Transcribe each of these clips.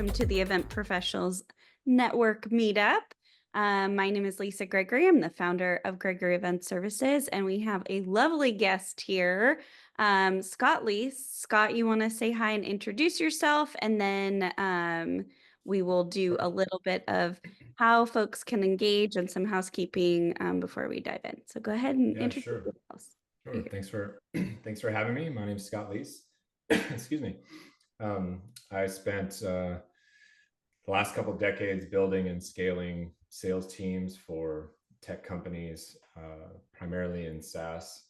welcome to the Event Professionals Network Meetup. My name is Lisa Gregory. I'm the founder of Gregory Event Services, and we have a lovely guest here, Scott Leese. Scott, you want to say hi and introduce yourself, and then we will do a little bit of how folks can engage and some housekeeping before we dive in. So go ahead and Yeah, introduce sure. yourselves. Sure. Thanks for thanks for having me. My name is Scott Leese. Excuse me. I spent the last couple of decades building and scaling sales teams for tech companies, primarily in SaaS,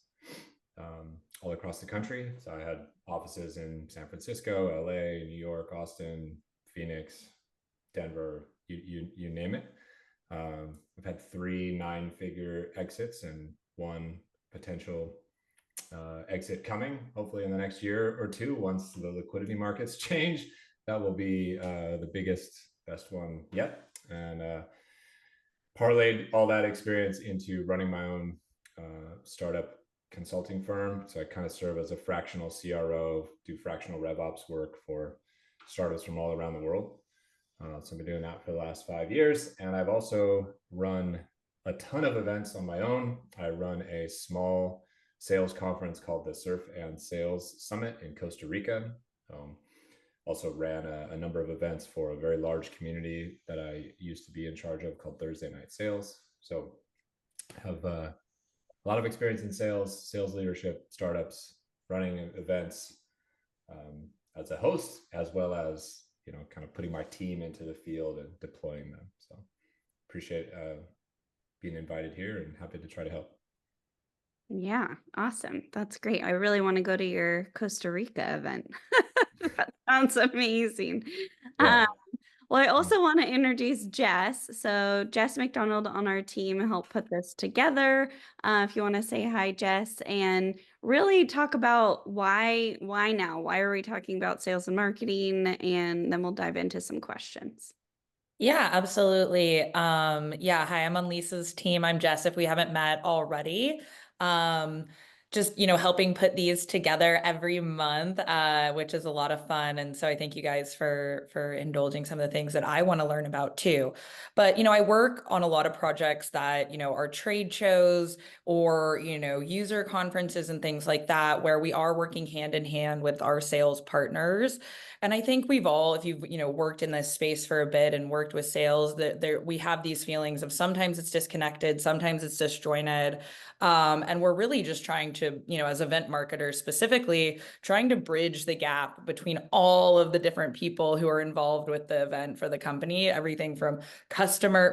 all across the country. So I had offices in San Francisco, LA, New York, Austin, Phoenix, Denver, you name it. I've had 3 9-figure exits and 1 potential exit coming, hopefully in the next year or 2, once the liquidity markets change. That will be the biggest, best one yet. And parlayed all that experience into running my own startup consulting firm. So I kind of serve as a fractional CRO, do fractional RevOps work for startups from all around the world. So I've been doing that for the last 5 years. And I've also run a ton of events on my own. I run a small sales conference called the Surf and Sales Summit in Costa Rica. Also ran a number of events for a very large community that I used to be in charge of called Thursday Night Sales. So I have a lot of experience in sales leadership, startups, running events, as a host, as well as kind of putting my team into the field and deploying them. So appreciate being invited here and happy to try to help. Yeah, awesome. That's great. I really want to go to your Costa Rica event. That sounds amazing. Yeah. Um, well, I Mm. also want to introduce Jess. So Jess McDonald on our team helped put this together. If you want to say hi, Jess, and really talk about why now? Why are we talking about sales and marketing? And then we'll dive into some questions. Yeah, absolutely. Yeah, hi, I'm on Lisa's team. I'm Jess, if we haven't met already. Um, just, helping put these together every month, which is a lot of fun. And so I thank you guys for indulging some of the things that I want to learn about too. But, I work on a lot of projects that, are trade shows or, user conferences and things like that, where we are working hand in hand with our sales partners. And I think we've all, if you've, worked in this space for a bit and worked with sales, that there we have these feelings of sometimes it's disconnected, sometimes it's disjointed. And we're really just trying to, as event marketers specifically, trying to bridge the gap between all of the different people who are involved with the event for the company, everything from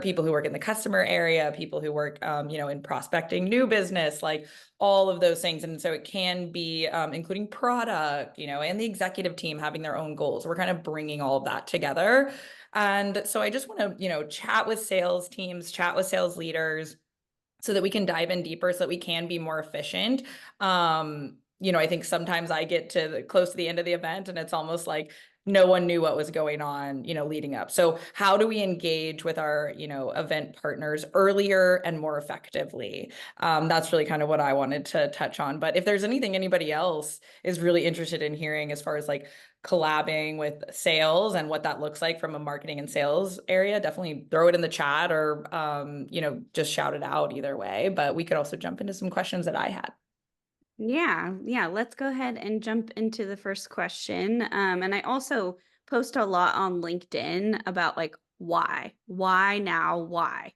people who work in the customer area, people who work, in prospecting new business, like all of those things. And so it can be including product, and the executive team having their own goals. We're kind of bringing all of that together. And so I just want to, chat with sales teams, chat with sales leaders so that we can dive in deeper, so that we can be more efficient. I think sometimes I get close to the end of the event and it's almost like no one knew what was going on, leading up. So how do we engage with our, event partners earlier and more effectively? That's really kind of what I wanted to touch on. But if there's anything anybody else is really interested in hearing as far as like collabing with sales and what that looks like from a marketing and sales area, definitely throw it in the chat or, just shout it out either way. But we could also jump into some questions that I had. Yeah. Let's go ahead and jump into the first question. And I also post a lot on LinkedIn about like why now, why.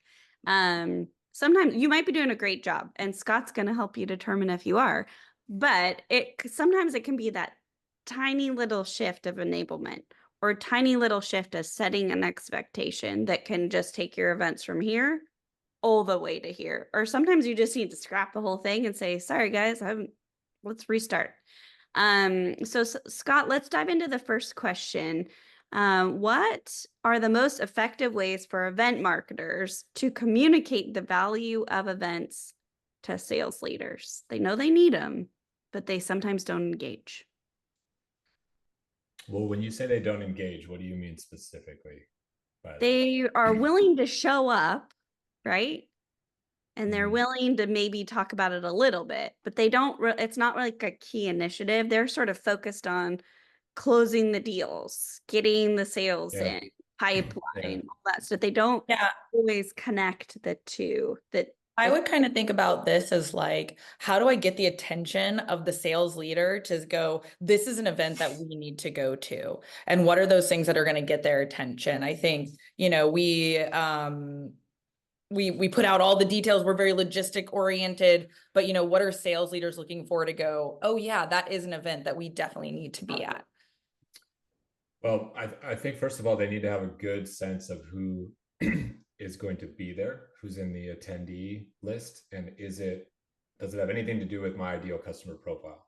Sometimes you might be doing a great job, and Scott's going to help you determine if you are. But sometimes it can be that tiny little shift of enablement or tiny little shift of setting an expectation that can just take your events from here all the way to here. Or sometimes you just need to scrap the whole thing and say, sorry guys, let's restart. So Scott, let's dive into the first question. What are the most effective ways for event marketers to communicate the value of events to sales leaders? They know they need them, but they sometimes don't engage. Well, when you say they don't engage, what do you mean specifically by that? They are willing to show up, right? And they're Mhm. willing to maybe talk about it a little bit, but they don't, it's not like a key initiative. They're sort of focused on closing the deals, getting the sales Yeah. in, pipeline, Yeah. all that stuff. They don't Yeah. always connect the two. I would kind of think about this as like, how do I get the attention of the sales leader to go, this is an event that we need to go to? And what are those things that are going to get their attention? I think, we put out all the details. We're very logistic oriented, but what are sales leaders looking for to go, oh yeah, that is an event that we definitely need to be at? Well, I think first of all, they need to have a good sense of who is going to be there, who's in the attendee list, and does it have anything to do with my ideal customer profile?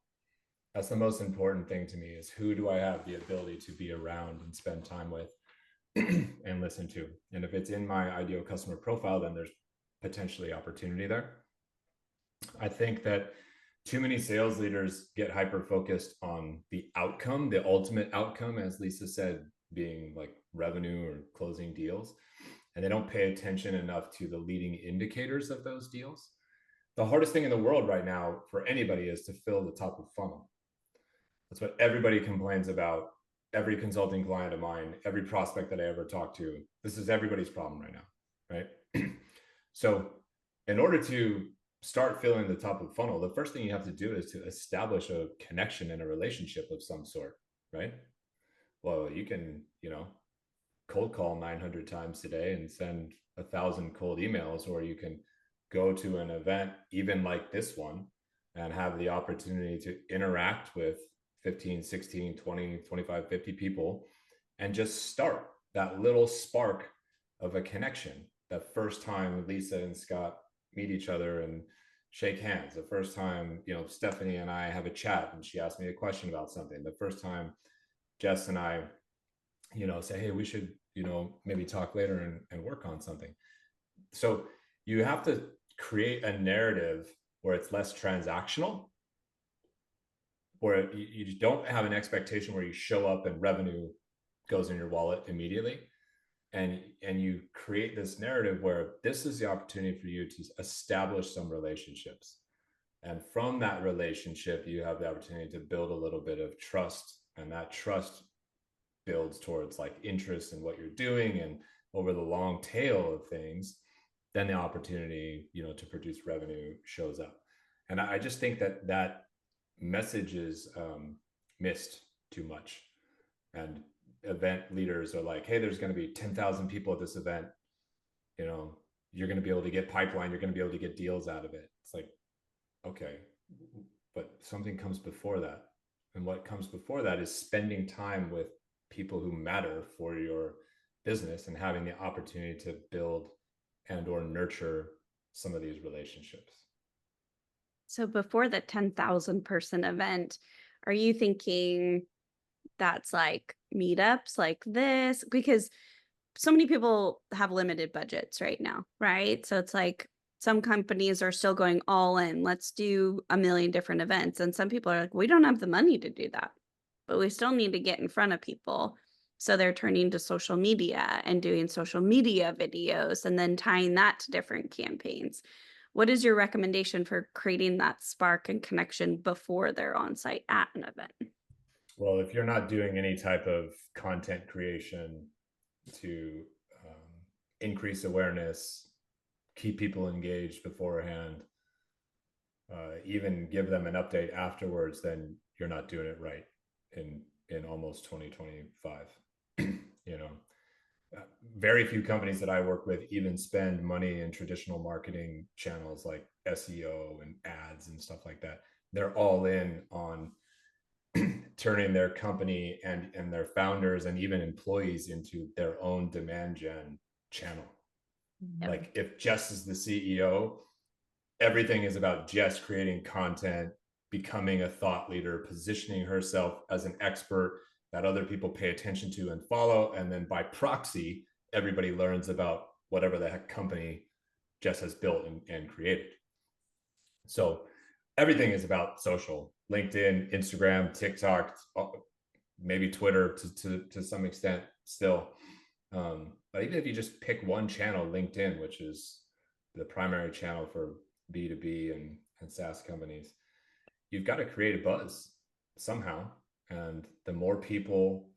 That's the most important thing to me, is who do I have the ability to be around and spend time with and listen to? And if it's in my ideal customer profile, then there's potentially opportunity there. I think that too many sales leaders get hyper focused on the outcome, the ultimate outcome, as Lisa said, being like revenue or closing deals. And they don't pay attention enough to the leading indicators of those deals. The hardest thing in the world right now for anybody is to fill the top of funnel. That's what everybody complains about. Every consulting client of mine, every prospect that I ever talk to, this is everybody's problem right now, right? So in order to start filling the top of funnel, the first thing you have to do is to establish a connection and a relationship of some sort, right? Well, you can, cold call 900 times today and send 1,000 cold emails, or you can go to an event, even like this one, and have the opportunity to interact with 15, 16, 20, 25, 50 people, and just start that little spark of a connection. That first time Lisa and Scott meet each other and shake hands, the first time, Stephanie and I have a chat and she asked me a question about something, the first time Jess and I, say, hey, we should, maybe talk later and work on something. So you have to create a narrative where it's less transactional, where you don't have an expectation where you show up and revenue goes in your wallet immediately. And you create this narrative where this is the opportunity for you to establish some relationships. And from that relationship, you have the opportunity to build a little bit of trust. And that trust builds towards like interest in what you're doing. And over the long tail of things, then the opportunity, to produce revenue shows up. And I just think that message is missed too much. And event leaders are like, hey, there's going to be 10,000 people at this event. You're going to be able to get pipeline. You're going to be able to get deals out of it. It's like, okay, but something comes before that. And what comes before that is spending time with people who matter for your business and having the opportunity to build and or nurture some of these relationships. So before the 10,000 person event, are you thinking that's like meetups like this? Because so many people have limited budgets right now, right? So it's like some companies are still going all in. Let's do a million different events. And some people are like, we don't have the money to do that, but we still need to get in front of people. So they're turning to social media and doing social media videos and then tying that to different campaigns. What is your recommendation for creating that spark and connection before they're on site at an event? Well, if you're not doing any type of content creation to increase awareness, keep people engaged beforehand, even give them an update afterwards, then you're not doing it right in almost 2025. Very few companies that I work with even spend money in traditional marketing channels like SEO and ads and stuff like that. They're all in on turning their company and their founders and even employees into their own demand gen channel. Yep. Like if Jess is the CEO, everything is about Jess creating content, becoming a thought leader, positioning herself as an expert that other people pay attention to and follow. And then by proxy, everybody learns about whatever the heck company Jess has built and created. So everything is about social. LinkedIn, Instagram, TikTok, maybe Twitter to some extent still. But even if you just pick one channel, LinkedIn, which is the primary channel for B2B and SaaS companies, you've got to create a buzz somehow. And the more people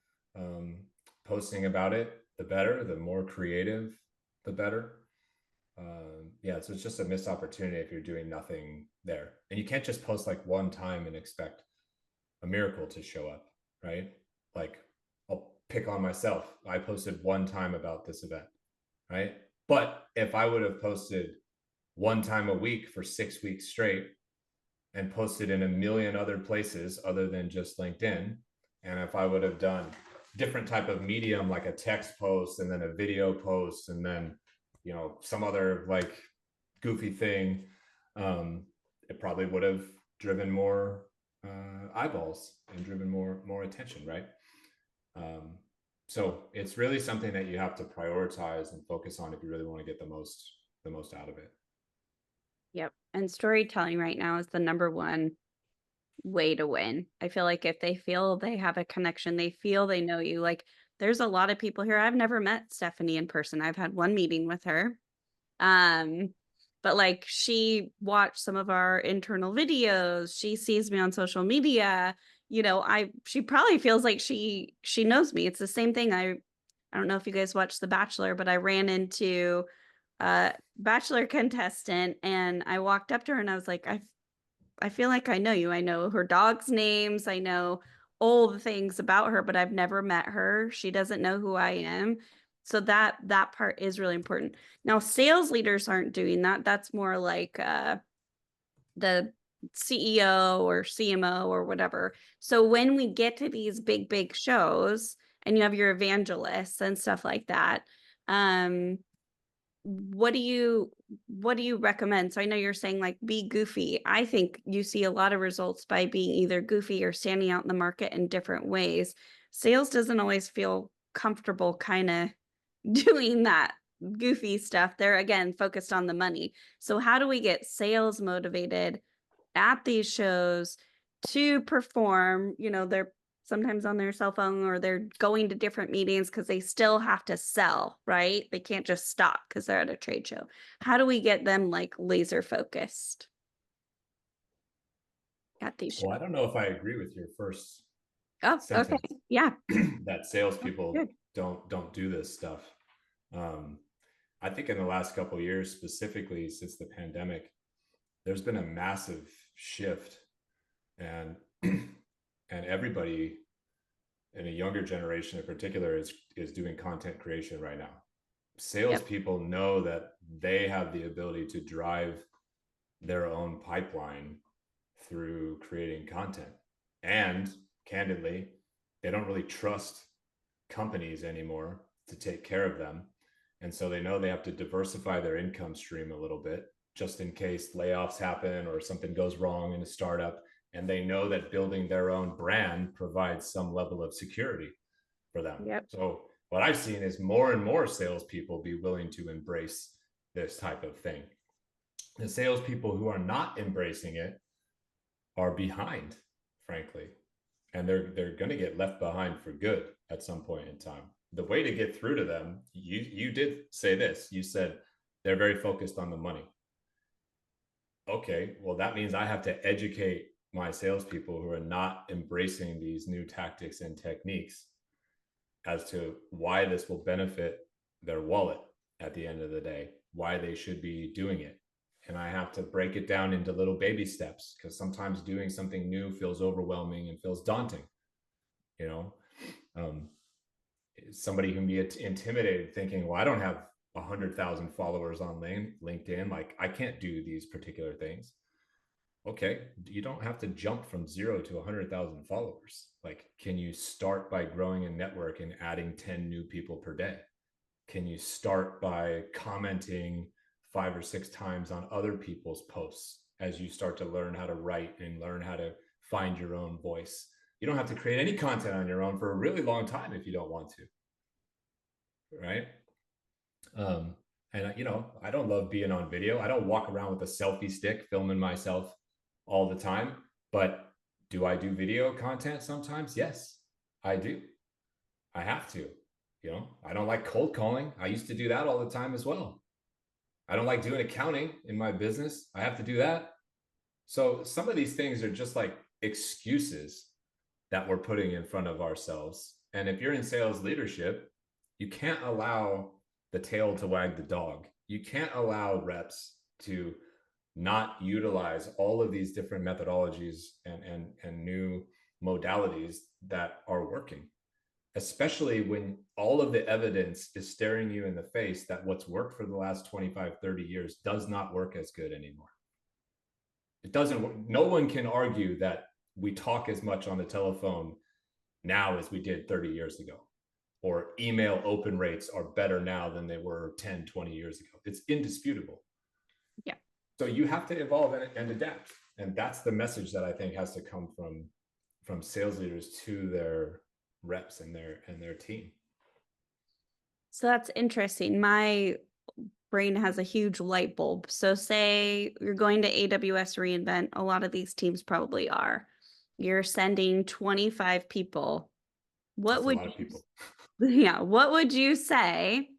posting about it, the better. The more creative, the better. Yeah, so it's just a missed opportunity if you're doing nothing there. And you can't just post like one time and expect a miracle to show up, right? Like, I'll pick on myself. I posted one time about this event, right? But if I would have posted one time a week for 6 weeks straight and posted in a million other places other than just LinkedIn, and if I would have done different type of medium, like a text post and then a video post and then, you know, some other like goofy thing, it probably would have driven more eyeballs and driven more attention, right? So it's really something that you have to prioritize and focus on if you really want to get the most out of it. Yep. And storytelling right now is the number one way to win. I feel like if they feel they have a connection, they feel they know you. Like there's a lot of people here. I've never met Stephanie in person. I've had one meeting with her. But like she watched some of our internal videos. She sees me on social media. You know, she probably feels like she knows me. It's the same thing. I don't know if you guys watched The Bachelor, but I ran into a Bachelor contestant and I walked up to her and I was like, I feel like I know you. I know her dog's names. I know all the things about her, but I've never met her. She doesn't know who I am. So that part is really important. Now, sales leaders aren't doing that. That's more like the CEO or CMO or whatever. So when we get to these big shows and you have your evangelists and stuff like that, what do you recommend? So I know you're saying like be goofy. I think you see a lot of results by being either goofy or standing out in the market in different ways. Sales doesn't always feel comfortable kind of doing that goofy stuff. They're again focused on the money. So how do we get sales motivated at these shows to perform? You know, they're sometimes on their cell phone or they're going to different meetings because they still have to sell, right? They can't just stop because they're at a trade show. How do we get them like laser focused at these Well, I shows? don't know if I agree with your first Oh, okay. sentence Yeah. that salespeople Good. don't do this stuff. I think in the last couple of years, specifically since the pandemic, there's been a massive shift, and and everybody in a younger generation in particular is doing content creation right now. Salespeople know that they have the ability to drive their own pipeline through creating content. And candidly, they don't really trust companies anymore to take care of them. And so they know they have to diversify their income stream a little bit just in case layoffs happen or something goes wrong in a startup. And they know that building their own brand provides some level of security for them. Yep. So what I've seen is more and more salespeople be willing to embrace this type of thing. The salespeople who are not embracing it are behind, frankly, and they're going to get left behind for good at some point in time. The way to get through to them, you did say this. You said they're very focused on the money. Okay, well, that means I have to educate my salespeople who are not embracing these new tactics and techniques as to why this will benefit their wallet at the end of the day, why they should be doing it. And I have to break it down into little baby steps because sometimes doing something new feels overwhelming and feels daunting. You know, somebody can be intimidated thinking, well, I don't have 100,000 followers on LinkedIn. Like I can't do these particular things. Okay, you don't have to jump from 0 to 100,000 followers. Like, can you start by growing a network and adding 10 new people per day? Can you start by commenting 5 or 6 times on other people's posts as you start to learn how to write and learn how to find your own voice? You don't have to create any content on your own for a really long time if you don't want to, right? And you know, I don't love being on video. I don't walk around with a selfie stick filming myself all the time. But do I do video content sometimes? Yes, I do. I have to. You know, I don't like cold calling. I used to do that all the time as well. I don't like doing accounting in my business. I have to do that. So some of these things are just like excuses that we're putting in front of ourselves. And if you're in sales leadership, you can't allow the tail to wag the dog. You can't allow reps to not utilize all of these different methodologies and new modalities that are working, especially when all of the evidence is staring you in the face that what's worked for the last 25, 30 years does not work as good anymore. It doesn't, no one can argue that we talk as much on the telephone now as we did 30 years ago, or email open rates are better now than they were 10, 20 years ago. It's indisputable. Yeah. So you have to evolve and adapt. And that's the message that I think has to come from sales leaders to their reps and their team. So that's interesting. My brain has a huge light bulb. So say you're going to AWS reInvent, a lot of these teams probably are. You're sending 25 people. What That's would a lot of people. Yeah, what would you say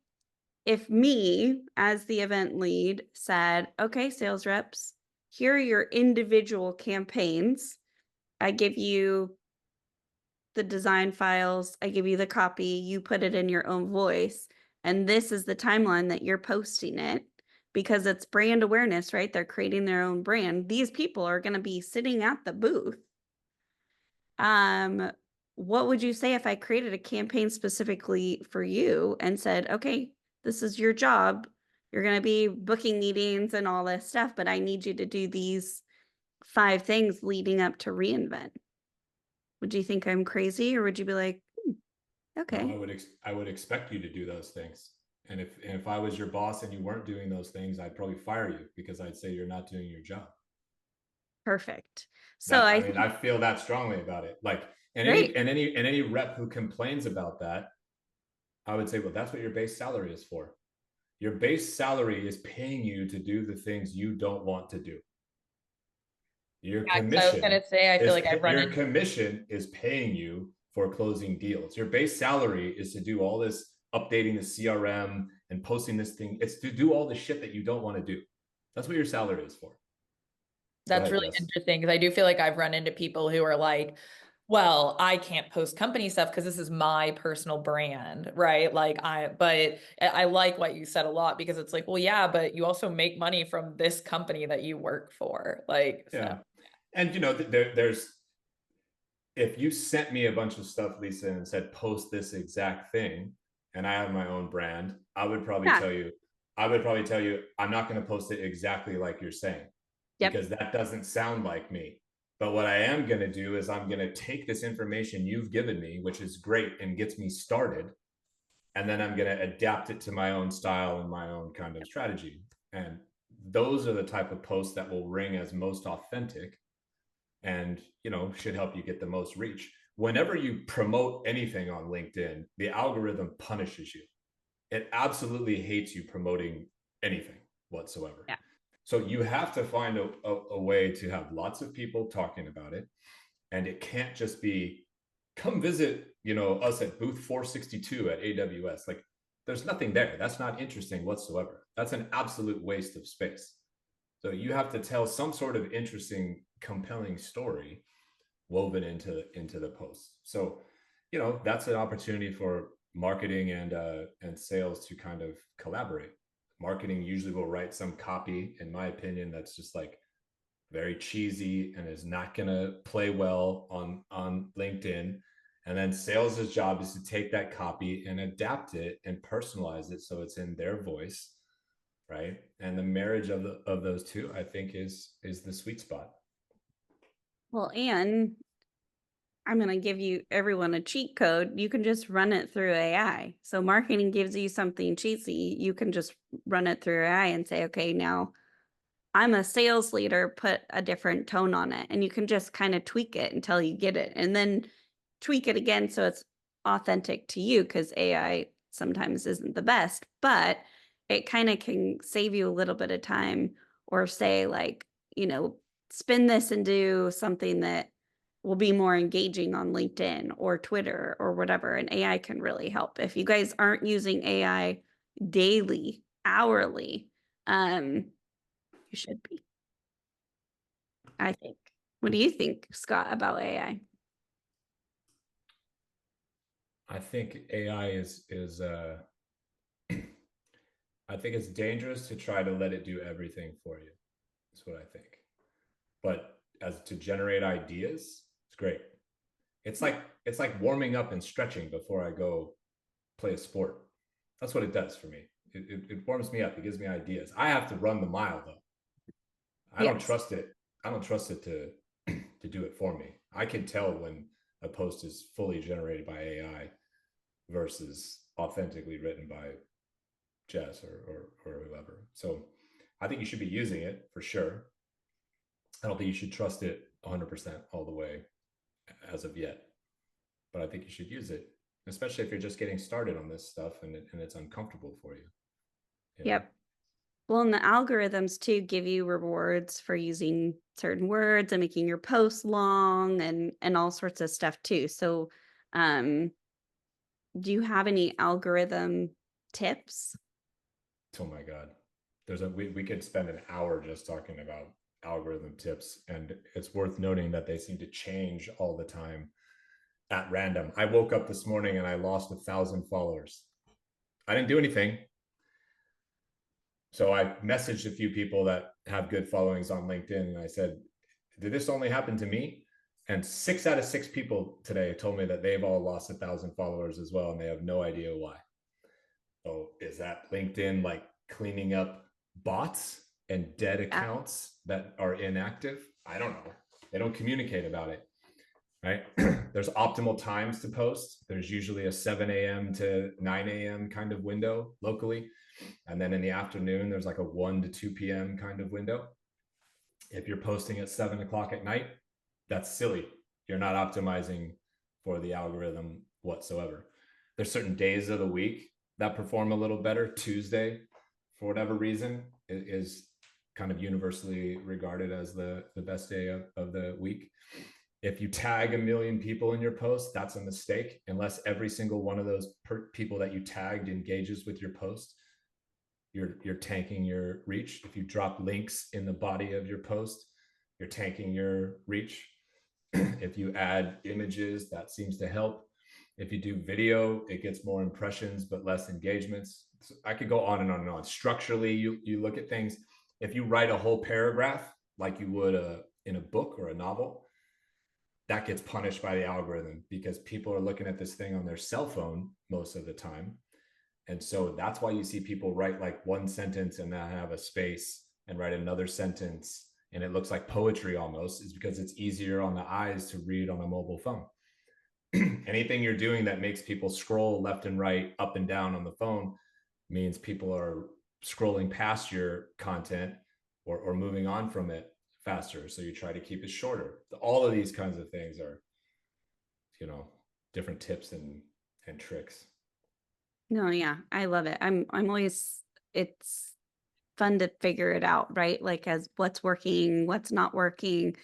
if me as the event lead said, okay, sales reps, here are your individual campaigns. I give you the design files, I give you the copy, you put it in your own voice, and this is the timeline that you're posting it, because it's brand awareness, right? They're creating their own brand. These people are going to be sitting at the booth. What would you say if I created a campaign specifically for you and said, okay, this is your job. You're going to be booking meetings and all this stuff, but I need you to do these 5 things leading up to reInvent. Would you think I'm crazy, or would you be like, okay? No, I would expect you to do those things. And if I was your boss and you weren't doing those things, I'd probably fire you, because I'd say you're not doing your job. Perfect. So I mean, I feel that strongly about it. Like, great. any rep who complains about that, I would say, well, that's what your base salary is for. Your base salary is paying you to do the things you don't want to do. Your Yeah, 'cause I was commission gonna say, I feel like I've run your into commission is paying you for closing deals. Your base salary is to do all this updating the CRM and posting this thing. It's to do all the shit that you don't want to do. That's what your salary is for. That's ahead, really Jess. interesting, because I do feel like I've run into people who are like, well, I can't post company stuff because this is my personal brand, right? But I like what you said a lot, because it's like, well, yeah, but you also make money from this company that you work for. Like, Yeah. so. And there's, if you sent me a bunch of stuff, Lisa, and said post this exact thing, and I have my own brand, I would probably tell you I'm not going to post it exactly like you're saying, because that doesn't sound like me. But what I am going to do is I'm going to take this information you've given me, which is great and gets me started, and then I'm going to adapt it to my own style and my own kind of strategy. And those are the type of posts that will ring as most authentic, and should help you get the most reach. Whenever you promote anything on LinkedIn, the algorithm punishes you. It absolutely hates you promoting anything whatsoever. Yeah. So you have to find a way to have lots of people talking about it, and it can't just be, come visit us at booth 462 at AWS. Like, there's nothing there. That's not interesting whatsoever. That's an absolute waste of space. So you have to tell some sort of interesting, compelling story woven into the post. So that's an opportunity for marketing and sales to kind of collaborate. Marketing usually will write some copy, in my opinion, that's just like very cheesy and is not going to play well on LinkedIn. And then sales' job is to take that copy and adapt it and personalize it so it's in their voice, right? And the marriage of those two, I think, is the sweet spot. Well, and I'm going to give everyone a cheat code. You can just run it through AI. So marketing gives you something cheesy. You can just run it through AI and say, okay, now I'm a sales leader, put a different tone on it. And you can just kind of tweak it until you get it, and then tweak it again so it's authentic to you, because AI sometimes isn't the best, but it kind of can save you a little bit of time, or say like, spin this and do something that will be more engaging on LinkedIn or Twitter or whatever. And AI can really help. If you guys aren't using AI daily, hourly, you should be, I think. What do you think, Scott, about AI? I think AI I think it's dangerous to try to let it do everything for you. That's what I think. But as to generate ideas, it's great. It's like warming up and stretching before I go play a sport. That's what it does for me. It warms me up. It gives me ideas. I have to run the mile though. I don't Yes. trust it. I don't trust it to to do it for me. I can tell when a post is fully generated by AI versus authentically written by Jess or whoever. So I think you should be using it for sure. I don't think you should trust it 100% all the way as of yet, but I think you should use it, especially if you're just getting started on this stuff and it's uncomfortable for you. You know? Yep. Well, and the algorithms too give you rewards for using certain words and making your posts long and all sorts of stuff too. So, um, do you have any algorithm tips? Oh my God. We could spend an hour just talking about algorithm tips, and it's worth noting that they seem to change all the time at random. I woke up this morning and I lost 1,000 followers. I didn't do anything. So I messaged a few people that have good followings on LinkedIn and I said, did this only happen to me? And 6 out of 6 people today told me that they've all lost 1,000 followers as well, and they have no idea why. So is that LinkedIn like cleaning up bots and dead accounts that are inactive? I don't know. They don't communicate about it, right? There's optimal times to post. There's usually a 7 a.m. to 9 a.m. kind of window locally. And then in the afternoon, there's like a 1 to 2 p.m. kind of window. If you're posting at 7 o'clock at night, that's silly. You're not optimizing for the algorithm whatsoever. There's certain days of the week that perform a little better. Tuesday, for whatever reason, is kind of universally regarded as the best day of the week. If you tag 1 million people in your post, that's a mistake. Unless every single one of those people that you tagged engages with your post, you're tanking your reach. If you drop links in the body of your post, you're tanking your reach. If you add images, that seems to help. If you do video, it gets more impressions but less engagements. So I could go on and on and on. Structurally, you look at things. If you write a whole paragraph like you would in a book or a novel, that gets punished by the algorithm because people are looking at this thing on their cell phone most of the time. And so that's why you see people write like one sentence and then have a space and write another sentence and it looks like poetry almost, is because it's easier on the eyes to read on a mobile phone. Anything you're doing that makes people scroll left and right, up and down on the phone means people are scrolling past your content or moving on from it faster. So you try to keep it shorter. All of these kinds of things are, different tips and tricks. No, yeah, I love it. I'm always it's fun to figure it out, right? Like as what's working, what's not working.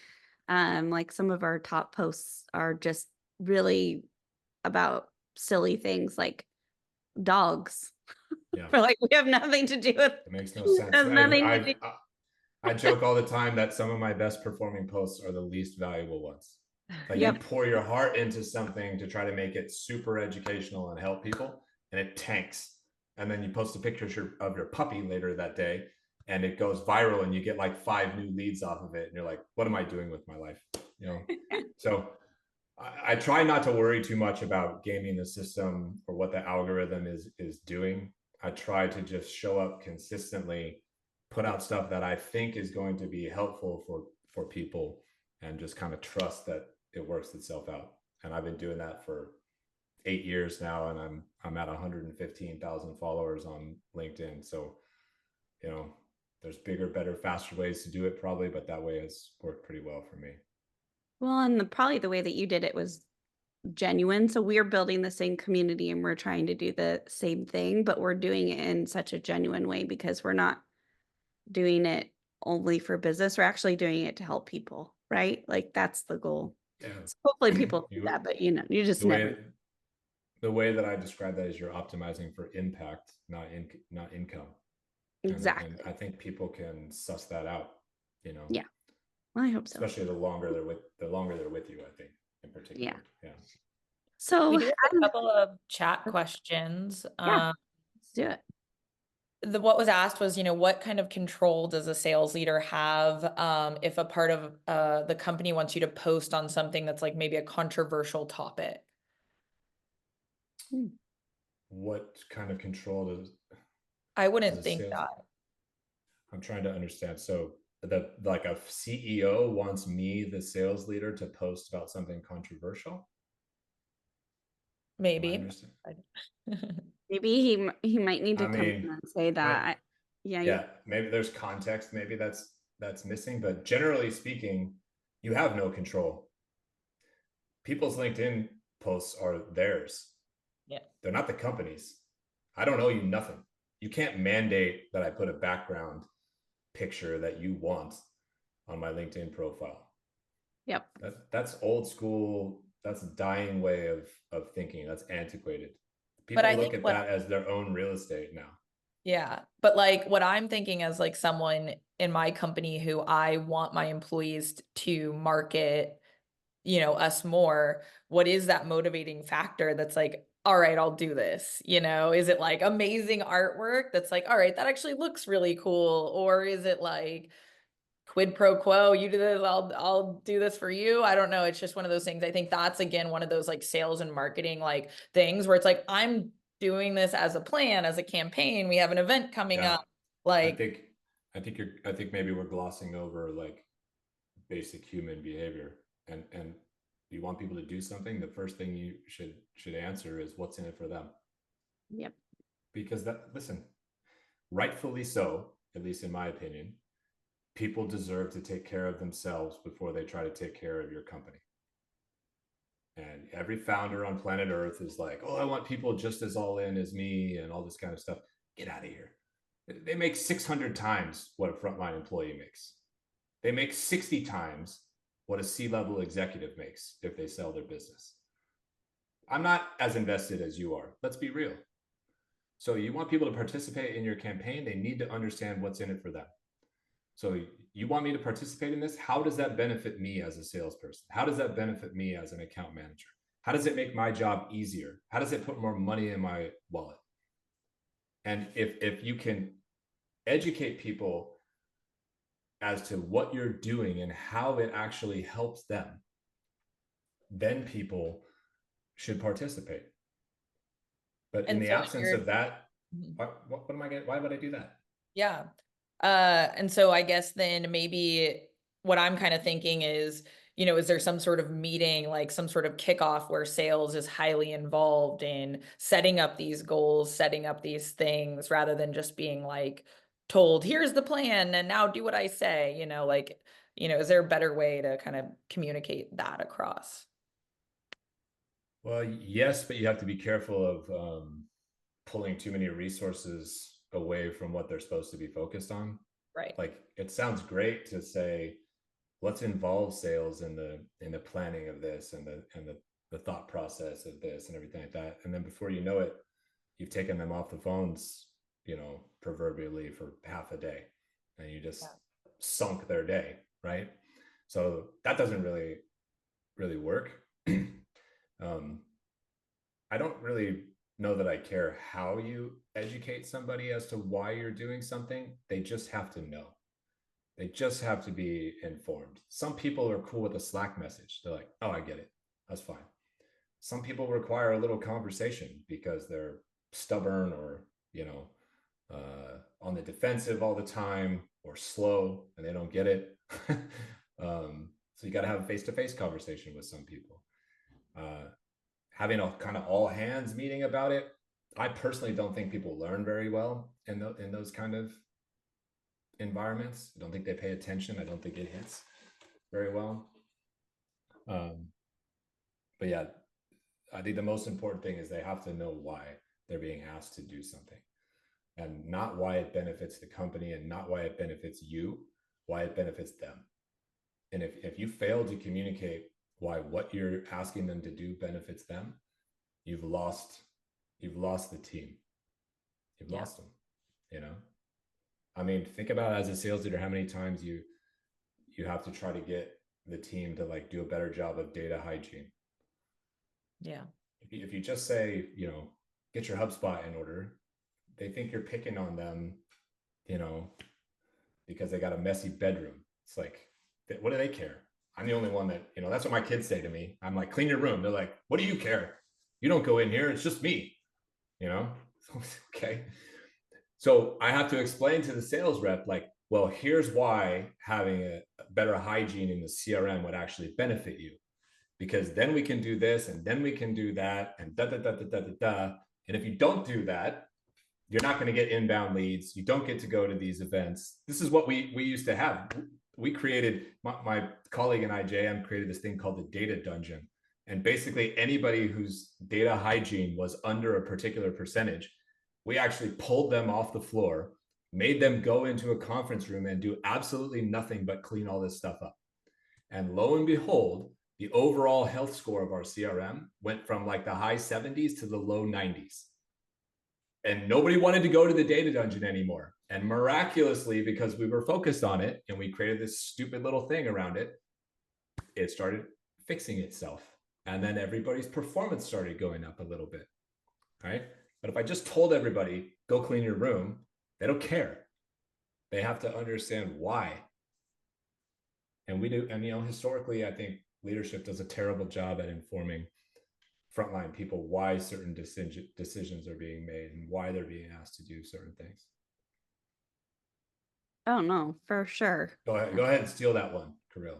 Like some of our top posts are just really about silly things like dogs. Yeah, We're like, we have nothing to do with it makes no sense. has nothing to do. I joke all the time that some of my best performing posts are the least valuable ones. Like you Yep. pour your heart into something to try to make it super educational and help people, and it tanks. And then you post a picture of your puppy later that day, and it goes viral, and you get like 5 new leads off of it, and you're like, "What am I doing with my life?" So I try not to worry too much about gaming the system or what the algorithm is doing. I try to just show up consistently, put out stuff that I think is going to be helpful for people, and just kind of trust that it works itself out. And I've been doing that for 8 years now, and I'm at 115,000 followers on LinkedIn. So, there's bigger, better, faster ways to do it probably, but that way has worked pretty well for me. Well, and probably the way that you did it was genuine. So we're building the same community and we're trying to do the same thing, but we're doing it in such a genuine way because we're not doing it only for business. We're actually doing it to help people, right? Like that's the goal. Yeah. So hopefully people do that, but you just never. The way that I describe that is you're optimizing for impact, not income. Exactly. And I think people can suss that out, Yeah. Well, I hope so. especially the longer they're with you, I think in particular. Yeah. Yeah. So We do have a couple of chat questions. yeah, let's do it. What was asked was, what kind of control does a sales leader have if a part of the company wants you to post on something that's like maybe a controversial topic? Hmm. What kind of control I does wouldn't a think sales? that. I'm trying to understand. So that like a CEO wants me, the sales leader, to post about something controversial. Am I Maybe. understand? Maybe he might need to I come mean, in and say I, that. Yeah, yeah, maybe there's context. Maybe that's missing. But generally speaking, you have no control. People's LinkedIn posts are theirs. Yeah. They're not the company's. I don't owe you nothing. You can't mandate that I put a background picture that you want on my LinkedIn profile. Yep. That's old school. That's a dying way of thinking. That's antiquated. But People I look think at that as their own real estate now. yeah, but like what I'm thinking as like someone in my company who I want my employees to market, us more, what is that motivating factor that's like, all right, I'll do this, Is it like amazing artwork that's like, all right, that actually looks really cool? Or is it like quid pro quo, you do this, I'll do this for you? I don't know. It's just one of those things. I think that's again one of those like sales and marketing like things where it's like, I'm doing this as a plan, as a campaign. We have an event coming Yeah, up. I Like, think I think maybe we're glossing over like basic human behavior. And you want people to do something, the first thing you should answer is what's in it for them. Yep. Because that, listen, rightfully so, at least in my opinion, people deserve to take care of themselves before they try to take care of your company. And every founder on planet Earth is like, oh, I want people just as all in as me and all this kind of stuff. Get out of here. They make 600 times what a frontline employee makes. They make 60 times what a C-level executive makes if they sell their business. I'm not as invested as you are. Let's be real. So you want people to participate in your campaign, they need to understand what's in it for them. So you want me to participate in this? How does that benefit me as a salesperson? How does that benefit me as an account manager? How does it make my job easier? How does it put more money in my wallet? And if you can educate people as to what you're doing and how it actually helps them, then people should participate. But in and the so absence of that, Mhm. what am I getting? Why would I do that? Yeah. And so I guess then maybe what I'm kind of thinking is, is there some sort of meeting, like some sort of kickoff where sales is highly involved in setting up these goals, setting up these things, rather than just being like told, here's the plan and now do what I say, is there a better way to kind of communicate that across? Well, yes, but you have to be careful of pulling too many resources away from what they're supposed to be focused on. Right. Like it sounds great to say, let's involve sales in the planning of this and the thought process of this and everything like that. And then before you know it, you've taken them off the phones, proverbially for half a day, and you just sunk their day, right? So that doesn't really work. I don't really know that I care how you educate somebody as to why you're doing something. They just have to know. They just have to be informed. Some people are cool with a Slack message. They're like, oh, I get it. That's fine. Some people require a little conversation because they're stubborn or, on the defensive all the time or slow and they don't get it. So you got to have a face-to-face conversation with some people. Having a kind of all hands meeting about it, I personally don't think people learn very well in those kind of environments. I don't think they pay attention. I don't think it hits very well. But yeah, I think the most important thing is they have to know why they're being asked to do something, and not why it benefits the company and not why it benefits you, why it benefits them. And if you fail to communicate why what you're asking them to do benefits them, you've lost the team. You've lost them. I mean, think about it as a sales leader, how many times you have to try to get the team to like do a better job of data hygiene. Yeah. if you just say, you know, get your HubSpot in order, they think you're picking on them, you know, because they got a messy bedroom. It's like, what do they care? I'm the only one that, you know, that's what my kids say to me. I'm like, clean your room. They're like, what do you care? You don't go in here. It's just me, you know? Okay. So I have to explain to the sales rep, like, well, here's why having a better hygiene in the CRM would actually benefit you, because then we can do this and then we can do that and da da da da da da da. And if you don't do that, you're not going to get inbound leads. You don't get to go to these events. This is what we used to have. We created, my colleague and I, JM, created this thing called the data dungeon. And basically anybody whose data hygiene was under a particular percentage, we actually pulled them off the floor, made them go into a conference room and do absolutely nothing but clean all this stuff up. And lo and behold, the overall health score of our CRM went from like the high 70s to the low 90s. And nobody wanted to go to the data dungeon anymore. And miraculously, because we were focused on it and we created this stupid little thing around it, it started fixing itself. And then everybody's performance started going up a little bit, right? But if I just told everybody, go clean your room, they don't care. They have to understand why. And we do, and you know, historically, I think leadership does a terrible job at informing frontline people why certain decisions are being made and why they're being asked to do certain things. Oh no, for sure. Go ahead and steal that one, Kirill.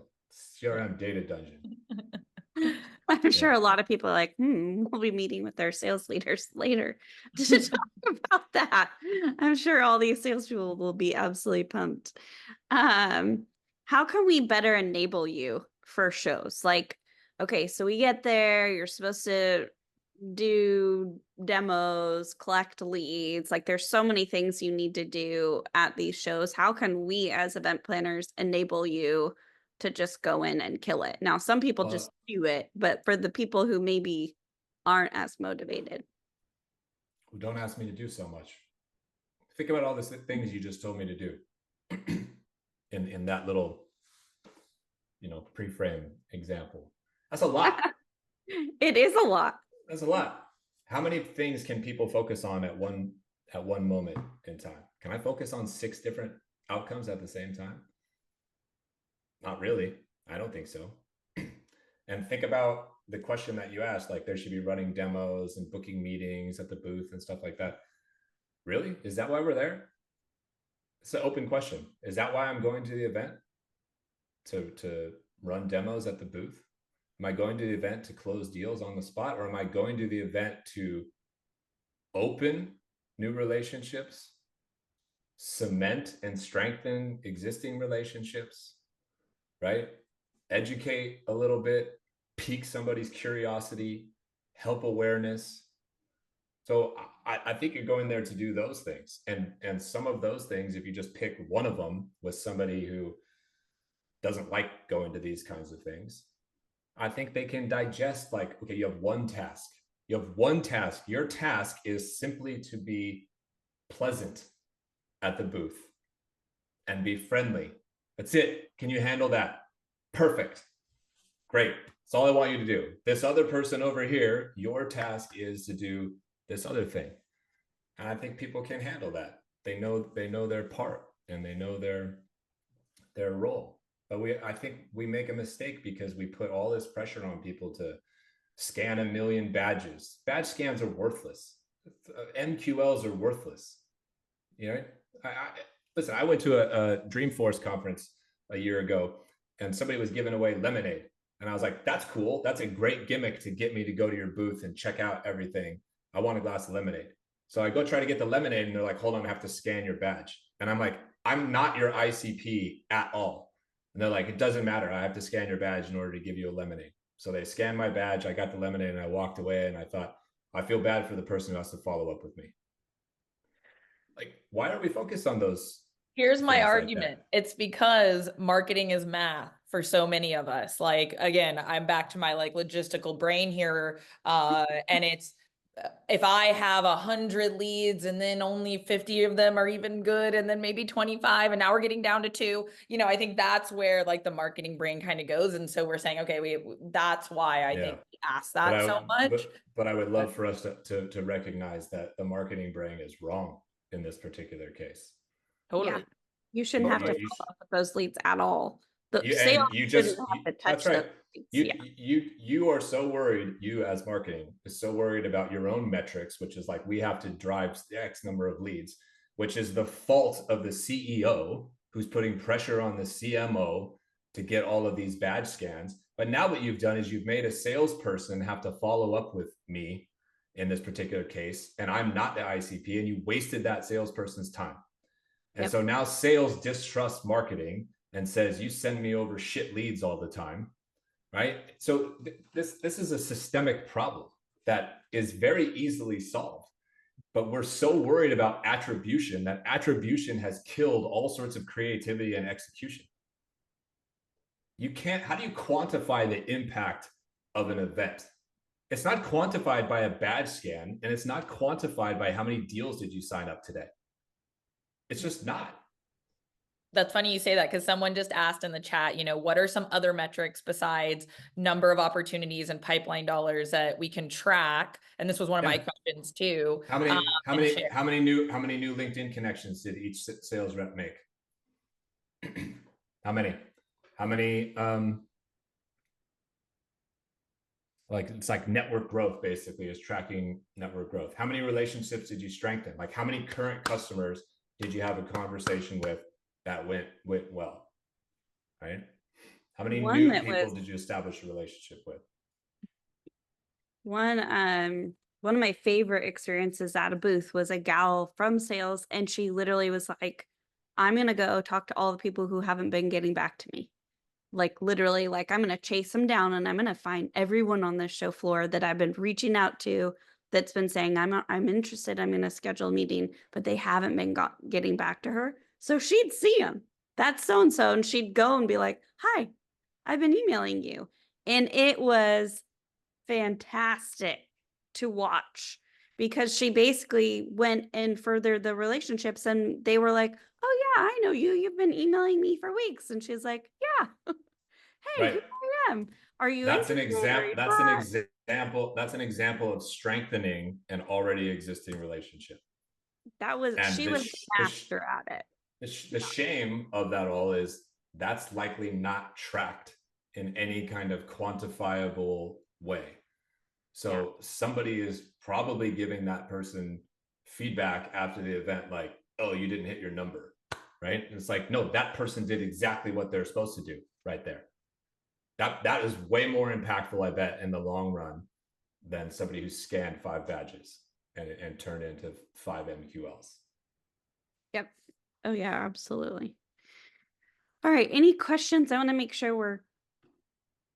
CRM data dungeon. I'm sure a lot of people are like, we'll be meeting with our sales leaders later to talk about that. I'm sure all these salespeople will be absolutely pumped. How can we better enable you for shows? Like, okay, so we get there, you're supposed to do demos, collect leads. Like, there's so many things you need to do at these shows. How can we as event planners enable you to just go in and kill it? Now, some people just do it, but for the people who maybe aren't as motivated. Who don't ask me to do so much. Think about all the things you just told me to do in that little, you know, pre-frame example. That's a lot. It is a lot. That's a lot. How many things can people focus on at one moment in time? Can I focus on 6 different outcomes at the same time? Not really. I don't think so. And think about the question that you asked, like there should be running demos and booking meetings at the booth and stuff like that. Really? Is that why we're there? It's an open question. Is that why I'm going to the event? To run demos at the booth? Am I going to the event to close deals on the spot, or am I going to the event to open new relationships, cement and strengthen existing relationships, right? Educate a little bit, pique somebody's curiosity, help awareness. So I think you're going there to do those things. And some of those things, if you just pick one of them with somebody who doesn't like going to these kinds of things, I think they can digest, like, okay, you have one task. You have one task. Your task is simply to be pleasant at the booth and be friendly. That's it. Can you handle that? Perfect. Great. That's all I want you to do. This other person over here, your task is to do this other thing. And I think people can handle that. They know their part and they know their role. But I think we make a mistake because we put all this pressure on people to scan 1 million badges. Badge scans are worthless. MQLs are worthless. You know, listen, I went to a Dreamforce conference a year ago and somebody was giving away lemonade. And I was like, that's cool. That's a great gimmick to get me to go to your booth and check out everything. I want a glass of lemonade. So I go try to get the lemonade and they're like, hold on, I have to scan your badge. And I'm like, I'm not your ICP at all. And they're like, it doesn't matter. I have to scan your badge in order to give you a lemonade. So they scanned my badge. I got the lemonade and I walked away and I thought, I feel bad for the person who has to follow up with me. Like, why are we focused on those? Here's my things like argument. that? It's because marketing is math for so many of us. Like, again, I'm back to my like logistical brain here. And it's if I have 100 leads and then only 50 of them are even good, and then maybe 25, and now we're getting down to 2, I think that's where like the marketing brain kind of goes. And so we're saying, okay, that's why I think we ask But that I so much. but I would love for us to recognize that the marketing brain is wrong in this particular case. Totally. Yeah. You shouldn't have to But you follow up with those leads at all. The you sales and you shouldn't just have to that's touch those right. leads. You Yeah. you are so worried, you as marketing is so worried about your own metrics, which is like we have to drive X number of leads, which is the fault of the CEO who's putting pressure on the CMO to get all of these badge scans. But now what you've done is you've made a salesperson have to follow up with me in this particular case, and I'm not the ICP, and you wasted that salesperson's time. And Yep. so now sales distrusts marketing and says, you send me over shit leads all the time, right? So this is a systemic problem that is very easily solved. But we're so worried about attribution that attribution has killed all sorts of creativity and execution. You can't, how do you quantify the impact of an event? It's not quantified by a badge scan, and it's not quantified by how many deals did you sign up today. It's just not. That's funny you say that, because someone just asked in the chat, what are some other metrics besides number of opportunities and pipeline dollars that we can track? And this was one of my questions too. How many new LinkedIn connections did each sales rep make? How many like it's like network growth basically is tracking network growth. How many relationships did you strengthen? Like how many current customers did you have a conversation with that went well, right? How many new people did you establish a relationship with? One of my favorite experiences at a booth was a gal from sales, and she literally was like, I'm gonna go talk to all the people who haven't been getting back to me. Like literally, like I'm gonna chase them down, and I'm gonna find everyone on this show floor that I've been reaching out to that's been saying I'm interested, I'm gonna schedule a meeting, but they haven't been getting back to her. So she'd see them. That's so and so, and she'd go and be like, "Hi, I've been emailing you," and it was fantastic to watch because she basically went and furthered the relationships, and they were like, "Oh yeah, I know you. You've been emailing me for weeks." And she's like, "Yeah. Hey, Right. here I am. Are you That's an interested? Are example. you That's an not?" example. That's an example of strengthening an already existing relationship. She was a master at it. The shame of that all is that's likely not tracked in any kind of quantifiable way. So somebody is probably giving that person feedback after the event, like, oh, you didn't hit your number, right? And it's like, no, that person did exactly what they're supposed to do right there. That is way more impactful, I bet, in the long run than somebody who scanned 5 badges and turned into 5 MQLs. Yep. Oh yeah, absolutely. All right. Any questions? I want to make sure we're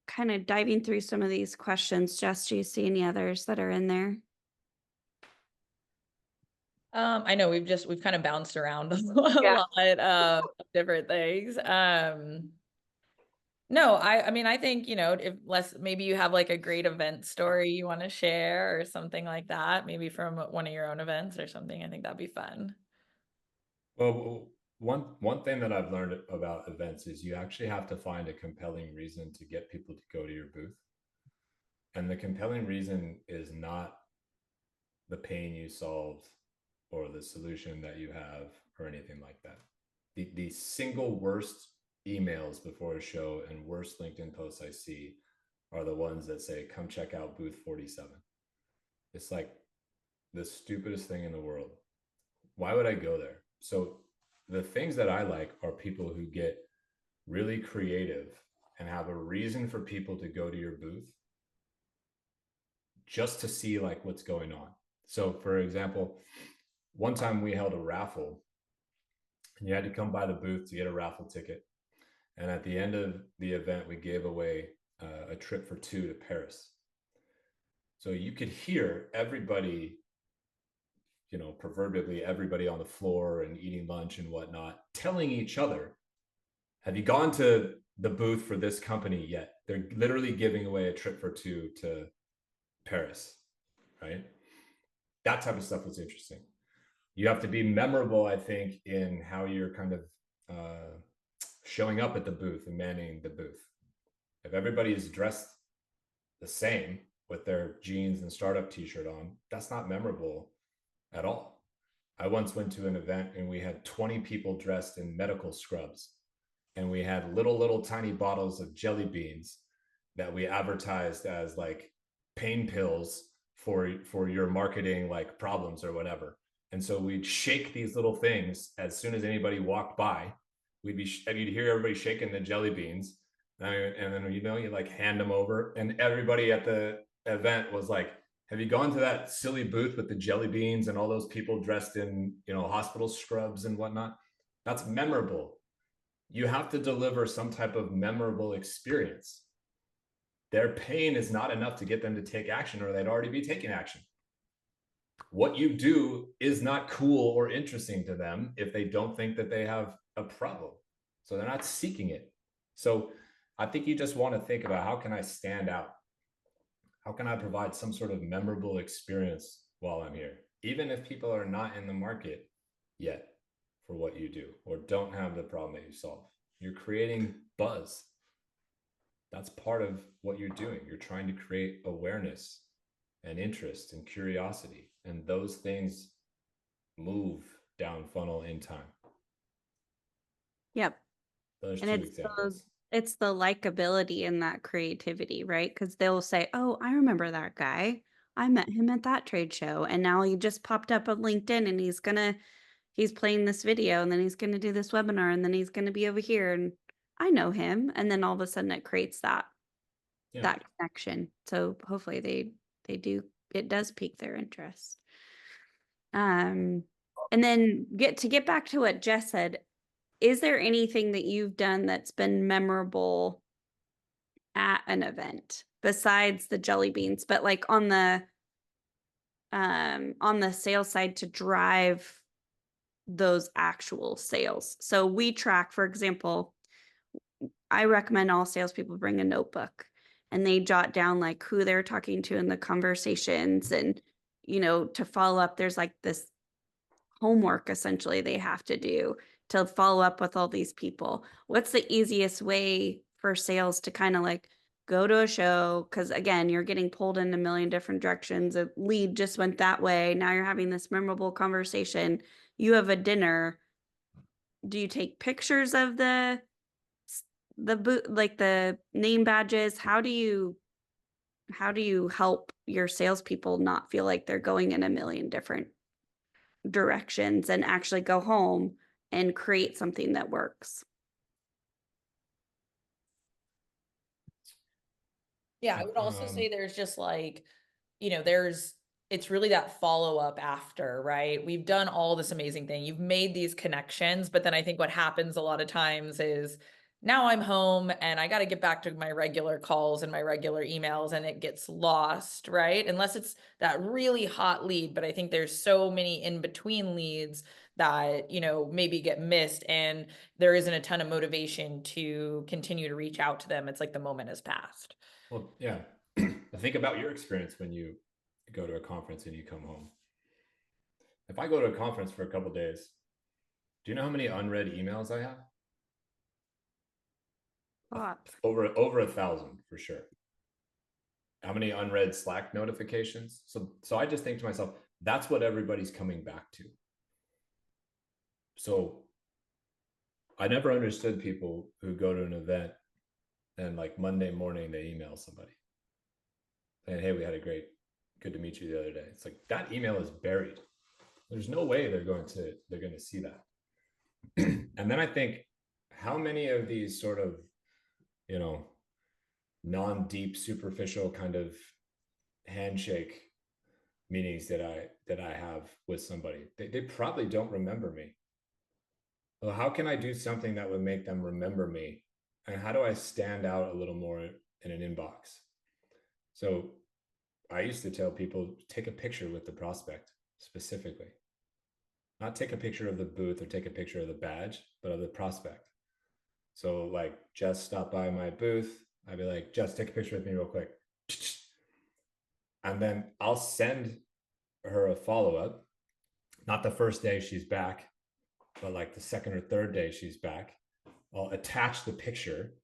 kind of diving through some of these questions. Jess, do you see any others that are in there? I know we've kind of bounced around a lot of different things. No, I mean, I think, if maybe you have like a great event story you want to share or something like that, maybe from one of your own events or something, I think that'd be fun. Well, one thing that I've learned about events is you actually have to find a compelling reason to get people to go to your booth. And the compelling reason is not the pain you solved or the solution that you have or anything like that. The single worst emails before a show and worst LinkedIn posts I see are the ones that say, come check out booth 47. It's like the stupidest thing in the world. Why would I go there? So the things that I like are people who get really creative and have a reason for people to go to your booth just to see like what's going on. So for example, one time we held a raffle and you had to come by the booth to get a raffle ticket. And at the end of the event, we gave away a trip for 2 to Paris. So you could hear everybody, proverbially everybody on the floor and eating lunch and whatnot, telling each other, have you gone to the booth for this company yet? They're literally giving away a trip for 2 to Paris, right? That type of stuff was interesting. You have to be memorable, I think, in how you're kind of showing up at the booth and manning the booth. If everybody is dressed the same with their jeans and startup t-shirt on, that's not memorable at all. I once went to an event and we had 20 people dressed in medical scrubs, and we had little tiny bottles of jelly beans that we advertised as like pain pills for your marketing like problems or whatever. And so we'd shake these little things as soon as anybody walked by. You'd hear everybody shaking the jelly beans, and then you like hand them over, and everybody at the event was like, have you gone to that silly booth with the jelly beans and all those people dressed in hospital scrubs and whatnot? That's memorable. You have to deliver some type of memorable experience. Their pain is not enough to get them to take action, or they'd already be taking action. What you do is not cool or interesting to them if they don't think that they have a problem. So they're not seeking it. So I think you just want to think about, how can I stand out? How can I provide some sort of memorable experience while I'm here? Even if people are not in the market yet for what you do, or don't have the problem that you solve. You're creating buzz. That's part of what you're doing. You're trying to create awareness and interest and curiosity. And those things move down funnel in time. Yep. Those And two examples. it's the likability and that creativity, right? Because they'll say, oh, I remember that guy. I met him at that trade show, and now he just popped up on LinkedIn, and he's playing this video, and then he's gonna do this webinar, and then he's gonna be over here, and I know him. And then all of a sudden it creates that connection. So hopefully it does pique their interest. And then get back to what Jess said, is there anything that you've done that's been memorable at an event besides the jelly beans, but like on the sales side to drive those actual sales? So we track, for example, I recommend all salespeople bring a notebook, and they jot down like who they're talking to in the conversations, and to follow up, there's like this homework essentially they have to do to follow up with all these people. What's the easiest way for sales to kind of like go to a show? Because again, you're getting pulled in a million different directions. A lead just went that way. Now you're having this memorable conversation. You have a dinner. Do you take pictures of the like the name badges? How do you help your salespeople not feel like they're going in a million different directions and actually go home and create something that works? Yeah, I would also say there's just like, it's really that follow-up after, right? We've done all this amazing thing. You've made these connections, but then I think what happens a lot of times is now I'm home and I got to get back to my regular calls and my regular emails, and it gets lost, right? Unless it's that really hot lead. But I think there's so many in between leads that, maybe get missed, and there isn't a ton of motivation to continue to reach out to them. It's like the moment has passed. Well, yeah. Think about your experience when you go to a conference and you come home. If I go to a conference for a couple days, do you know how many unread emails I have? Over 1,000 for sure. How many unread Slack notifications? So I just think to myself, that's what everybody's coming back to. So I never understood people who go to an event and like Monday morning they email somebody saying, hey, we had good to meet you the other day. It's like that email is buried. There's no way they're going to see that. And then I think, how many of these sort of non-deep, superficial kind of handshake meetings that I have with somebody, they probably don't remember me. Well, how can I do something that would make them remember me? And how do I stand out a little more in an inbox? So I used to tell people, take a picture with the prospect specifically. Not take a picture of the booth or take a picture of the badge, but of the prospect. So like, Jess stopped by my booth. I'd be like, Jess, take a picture with me real quick. And then I'll send her a follow-up, not the first day she's back, but like the second or third day she's back, I'll attach the picture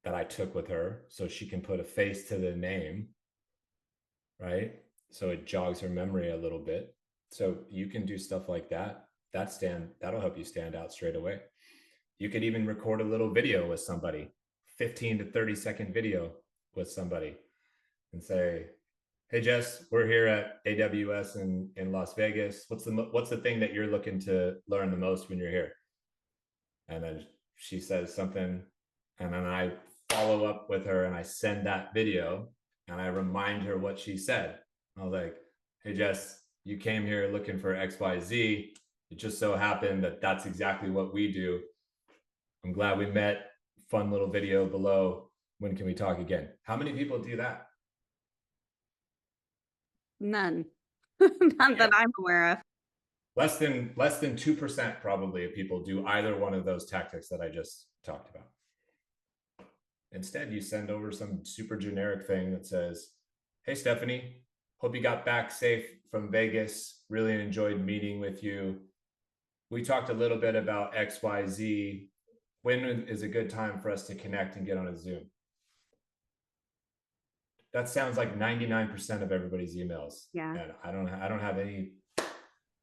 that I took with her so she can put a face to the name, right? So it jogs her memory a little bit. So you can do stuff like that. That'll help you stand out straight away. You could even record a little video with somebody, 15 to 30-second video with somebody, and say, "Hey Jess, we're here at AWS in Las Vegas. What's the thing that you're looking to learn the most when you're here?" And then she says something, and then I follow up with her and I send that video and I remind her what she said. I was like, "Hey Jess, you came here looking for XYZ. It just so happened that that's exactly what we do. I'm glad we met. Fun little video below. When can we talk again?" How many people do that? None. None that I'm aware of. Less than 2% probably of people do either one of those tactics that I just talked about. Instead, you send over some super generic thing that says, "Hey Stephanie, hope you got back safe from Vegas. Really enjoyed meeting with you. We talked a little bit about XYZ. When is a good time for us to connect and get on a Zoom?" That sounds like 99% of everybody's emails. Yeah. And I don't have any,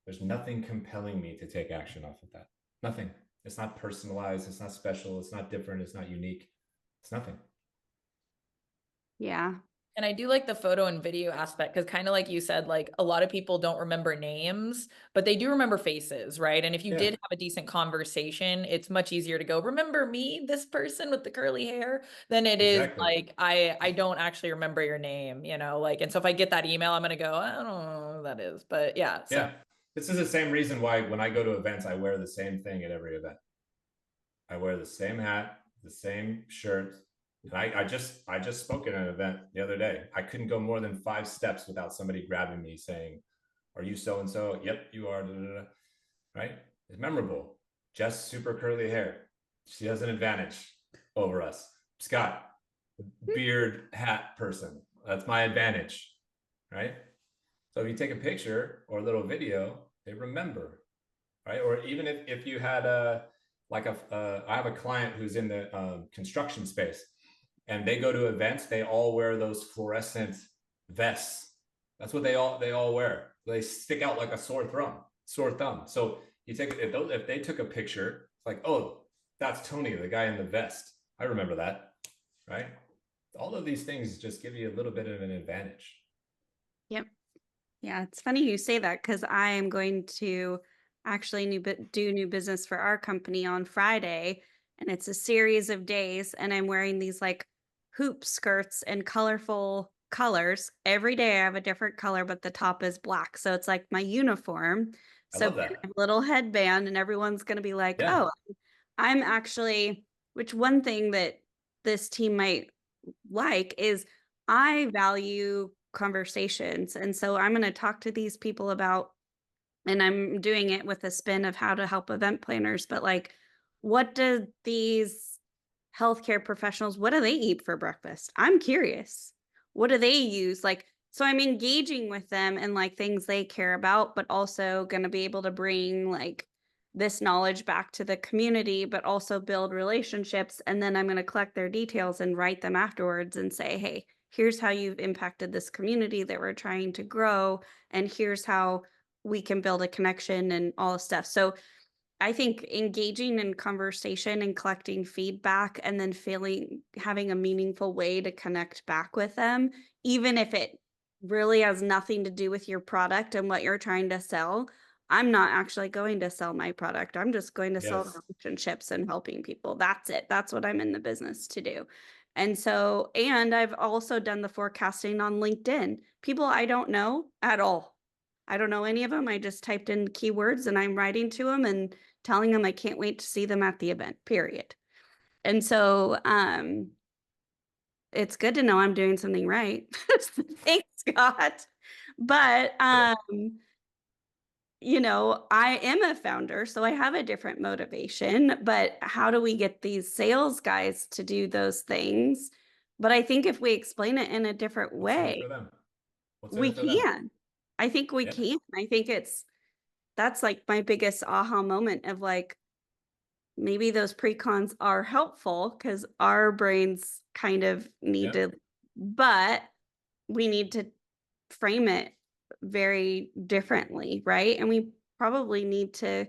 there's nothing compelling me to take action off of that. Nothing. It's not personalized. It's not special. It's not different. It's not unique. It's nothing. Yeah. And I do like the photo and video aspect because kind of like you said, like a lot of people don't remember names, but they do remember faces, right? And if you Yeah. did have a decent conversation, it's much easier to go, remember me, this person with the curly hair, than it is Exactly. like, I don't actually remember your name, you know, like, and so if I get that email, I'm going to go, I don't know who that is, but yeah. So. Yeah. This is the same reason why when I go to events, I wear the same thing at every event. I wear the same hat, the same shirt. And I just spoke at an event the other day. I couldn't go more than 5 steps without somebody grabbing me saying, "Are you so and so?" "Yep, you are." Da, da, da. Right? It's memorable. Jess, super curly hair. She has an advantage over us. Scott, beard hat person. That's my advantage. Right? So if you take a picture or a little video, they remember. Right? Or even if you had I have a client who's in the construction space, and they go to events, they all wear those fluorescent vests. That's what they all wear. They stick out like a sore thumb. So you take if they took a picture, it's like, "Oh, that's Tony, the guy in the vest. I remember that." Right? All of these things just give you a little bit of an advantage. Yep. Yeah, it's funny you say that because I am going to actually do new business for our company on Friday, and it's a series of days, and I'm wearing these like hoop skirts and colorful colors. Every day I have a different color, but the top is black. So it's like my uniform. I So love I that. have a little headband, and everyone's going to be like, Yeah. "Oh, I'm actually," which one thing that this team might like is I value conversations. And so I'm going to talk to these people about, and I'm doing it with a spin of how to help event planners, but like, what do these healthcare professionals, what do they eat for breakfast? I'm curious. What do they use? Like, so I'm engaging with them and like things they care about, but also going to be able to bring like this knowledge back to the community, but also build relationships. And then I'm going to collect their details and write them afterwards and say, "Hey, here's how you've impacted this community that we're trying to grow. And here's how we can build a connection," and all the stuff. So I think engaging in conversation and collecting feedback and then having a meaningful way to connect back with them, even if it really has nothing to do with your product and what you're trying to sell. I'm not actually going to sell my product. I'm just going to sell Yes. relationships and helping people. That's it. That's what I'm in the business to do. And so, and I've also done the forecasting on LinkedIn. People I don't know at all. I don't know any of them. I just typed in keywords and I'm writing to them and telling them I can't wait to see them at the event, period. And so it's good to know I'm doing something right. Thanks, Scott. But you know, I am a founder, so I have a different motivation, but how do we get these sales guys to do those things? But I think if we explain it in a different What's in it way, for them? What's in we it for them? can. I think we Yeah. can. I think that's like my biggest aha moment of like, maybe those pre-cons are helpful because our brains kind of need Yeah. to, but we need to frame it very differently, right? And we probably need to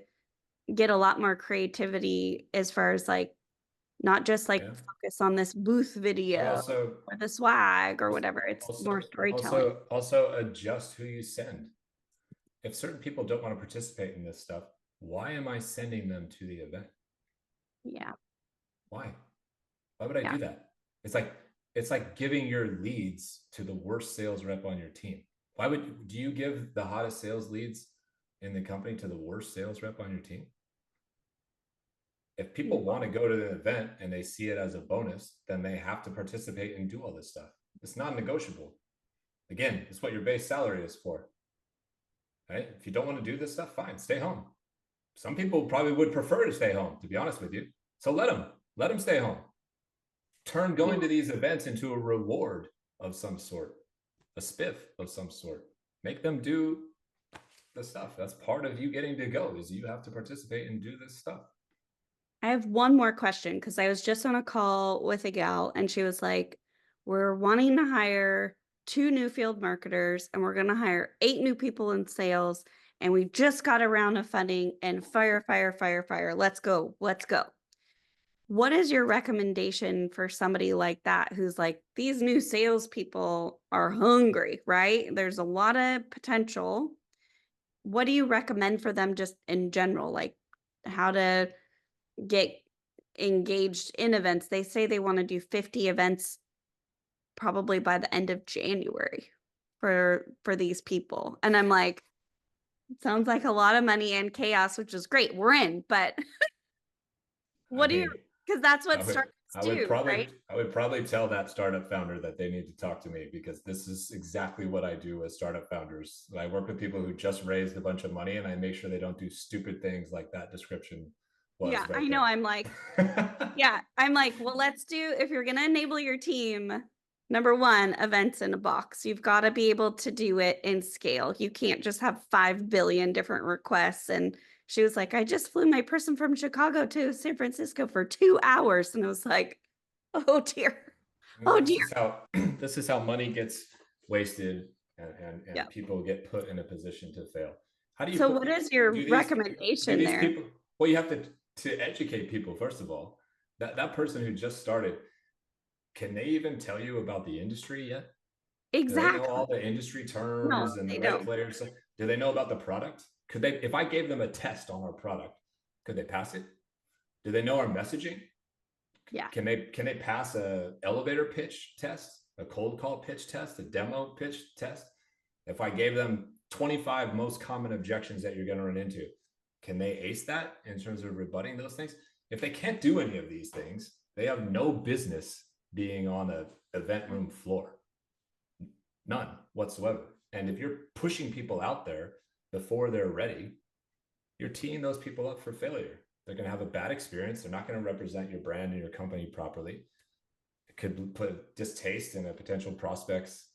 get a lot more creativity as far as like not just like Yeah. focus on this booth But video or the swag or whatever. It's more storytelling. also adjust who you send. If certain people don't want to participate in this stuff, why am I sending them to the event? Yeah. Why? Why would I Yeah. do that? It's like giving your leads to the worst sales rep on your team. Why would do you give the hottest sales leads in the company to the worst sales rep on your team? If people want to go to the event and they see it as a bonus, then they have to participate and do all this stuff. It's non-negotiable. Again, it's what your base salary is for. Right? If you don't want to do this stuff, fine, stay home. Some people probably would prefer to stay home, to be honest with you. So let them stay home. Turn going to these events into a reward of some sort, a spiff of some sort. Make them do the stuff. That's part of you getting to go, is you have to participate and do this stuff. I have one more question because I was just on a call with a gal and she was like, we're wanting to hire 2 new field marketers and we're going to hire 8 new people in sales. And we just got a round of funding and fire. Let's go. Let's go. What is your recommendation for somebody like that who's like, these new salespeople are hungry, right? There's a lot of potential. What do you recommend for them just in general? Like how to get engaged in events? They say they want to do 50 events probably by the end of January for these people. And I'm like, sounds like a lot of money and chaos, which is great. We're in, but what do you, because that's what startups do, right? I would probably tell that startup founder that they need to talk to me, because this is exactly what I do with startup founders. I work with people who just raised a bunch of money and I make sure they don't do stupid things like that description was. Yeah, right I know. there. I'm like, yeah, I'm like, well, let's do, if you're going to enable your team, number one, events in a box. You've got to be able to do it in scale. You can't just have 5 billion different requests. And she was like, I just flew my person from Chicago to San Francisco for 2 hours. And I was like, oh dear. Oh dear. This is how money gets wasted and Yeah. people get put in a position to fail. How do you So what is your do recommendation these there? people, well, you have to educate people, first of all. That person who just started, can they even tell you about the industry yet? Do they know Exactly. all the industry terms No, and they the right don't. players? Do they know about the product? Could they, if I gave them a test on our product, could they pass it? Do they know our messaging? Yeah. Can they pass a elevator pitch test, a cold call pitch test, a demo pitch test? If I gave them 25 most common objections that you're going to run into, can they ace that in terms of rebutting those things? If they can't do any of these things, they have no business being on an event room floor. None whatsoever. And if you're pushing people out there before they're ready, you're teeing those people up for failure. They're going to have a bad experience. They're not going to represent your brand and your company properly. It could put distaste in a potential prospect's,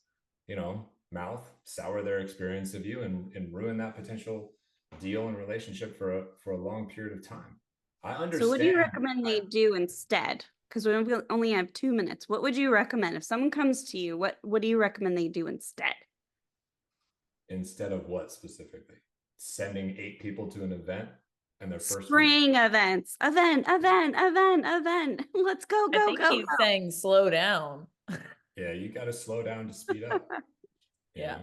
mouth, sour their experience of you, and ruin that potential deal and relationship for a long period of time. I understand. So what do you recommend they do instead? Because we only have 2 minutes. What would you recommend if someone comes to you? What do you recommend they do instead? Instead of what specifically? Sending 8 people to an event and their first Spring events. Event. Let's go, I think he's saying slow down. Yeah, you got to slow down to speed up. Yeah.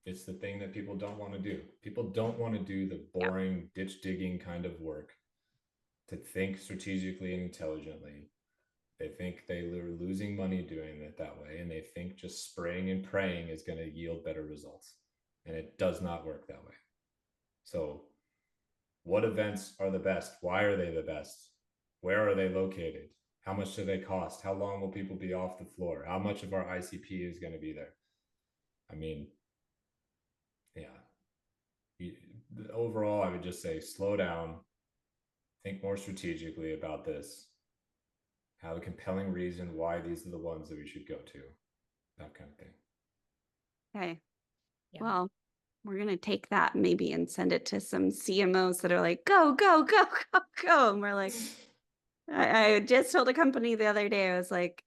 It's the thing that people don't want to do. People don't want to do the boring ditch digging kind of work, to think strategically and intelligently. They think they're losing money doing it that way, and they think just spraying and praying is going to yield better results. And it does not work that way. So what events are the best? Why are they the best? Where are they located? How much do they cost? How long will people be off the floor? How much of our ICP is going to be there? I mean, yeah. Overall, I would just say slow down, think more strategically about this, have a compelling reason why these are the ones that we should go to, that kind of thing. Okay. Yeah. Well, we're gonna take that maybe and send it to some CMOs that are like, go, go, go, go, go. And we're like, I just told a company the other day, I was like,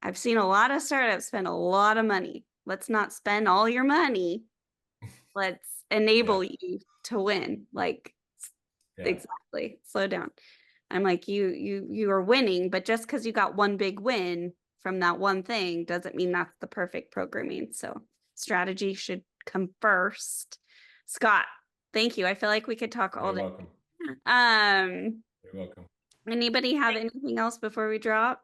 I've seen a lot of startups spend a lot of money. Let's not spend all your money. Let's enable you to win. Like, Yeah. exactly. Slow down. I'm like, you are winning, but just because you got one big win from that one thing doesn't mean that's the perfect programming. So strategy should come first. Scott, thank you. I feel like we could talk all You're day. welcome. You're welcome. Anybody have anything else before we drop?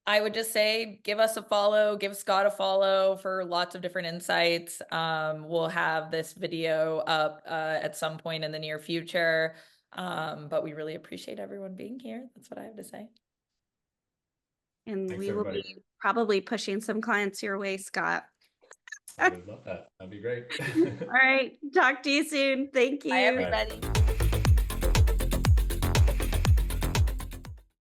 I would just say give us a follow, give Scott a follow for lots of different insights. We'll have this video up at some point in the near future. But we really appreciate everyone being here. That's what I have to say. And Thanks, we will everybody. be probably pushing some clients your way, Scott. I would love that. That'd be great. All right. Talk to you soon. Thank you. Bye, everybody.